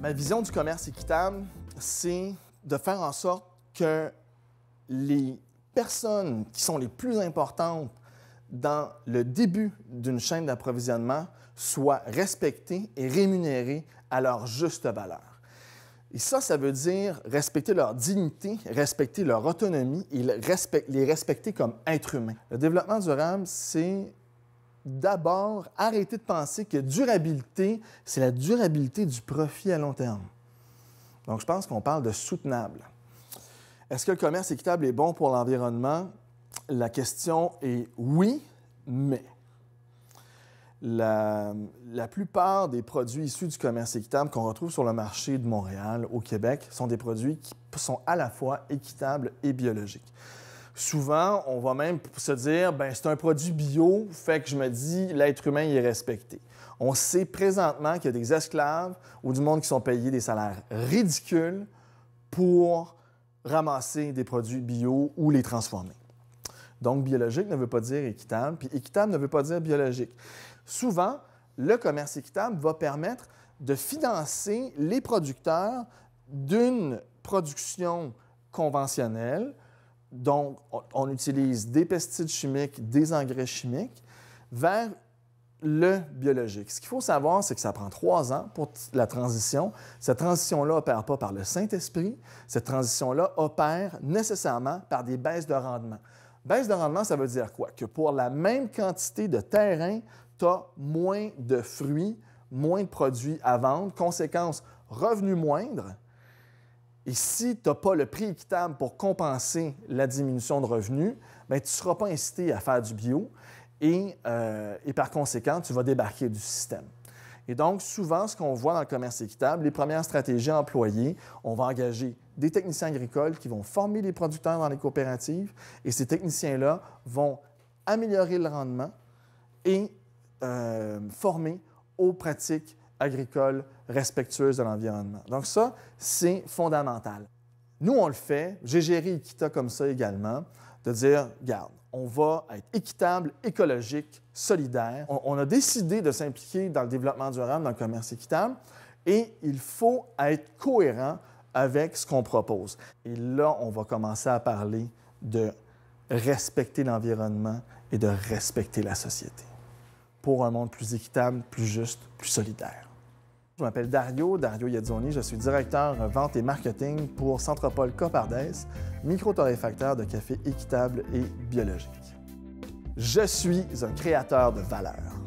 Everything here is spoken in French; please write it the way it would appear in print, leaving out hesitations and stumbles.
Ma vision du commerce équitable, c'est de faire en sorte que les personnes qui sont les plus importantes dans le début d'une chaîne d'approvisionnement soient respectées et rémunérées à leur juste valeur. Et ça veut dire respecter leur dignité, respecter leur autonomie et les respecter comme êtres humains. Le développement durable, c'est d'abord arrêter de penser que durabilité, c'est la durabilité du profit à long terme. Donc, je pense qu'on parle de soutenable. Est-ce que le commerce équitable est bon pour l'environnement? La question est oui, mais la plupart des produits issus du commerce équitable qu'on retrouve sur le marché de Montréal, au Québec, sont des produits qui sont à la fois équitables et biologiques. Souvent, on va même se dire, bien, c'est un produit bio, fait que je me dis, l'être humain y est respecté. On sait présentement qu'il y a des esclaves ou du monde qui sont payés des salaires ridicules pour ramasser des produits bio ou les transformer. Donc, biologique ne veut pas dire équitable, puis équitable ne veut pas dire biologique. Souvent, le commerce équitable va permettre de financer les producteurs d'une production conventionnelle. Donc, on utilise des pesticides chimiques, des engrais chimiques, vers le biologique. Ce qu'il faut savoir, c'est que ça prend 3 ans pour la transition. Cette transition-là n'opère pas par le Saint-Esprit. Cette transition-là opère nécessairement par des baisses de rendement. Baisse de rendement, ça veut dire quoi? Que pour la même quantité de terrain, tu as moins de fruits, moins de produits à vendre. Conséquence, revenus moindres. Et si tu n'as pas le prix équitable pour compenser la diminution de revenus, bien, tu ne seras pas incité à faire du bio et par conséquent, tu vas débarquer du système. Et donc, souvent, ce qu'on voit dans le commerce équitable, les premières stratégies employées, on va engager des techniciens agricoles qui vont former les producteurs dans les coopératives et ces techniciens-là vont améliorer le rendement et former aux pratiques agricoles respectueuses de l'environnement. Donc ça, c'est fondamental. Nous, on le fait. J'ai géré Equita comme ça également, de dire, regarde, on va être équitable, écologique, solidaire. On a décidé de s'impliquer dans le développement durable, dans le commerce équitable, et il faut être cohérent avec ce qu'on propose. Et là, on va commencer à parler de respecter l'environnement et de respecter la société pour un monde plus équitable, plus juste, plus solidaire. Je m'appelle Dario Iadzoni, je suis directeur vente et marketing pour Centropole Copardes, micro-torréfacteur de café équitable et biologique. Je suis un créateur de valeur.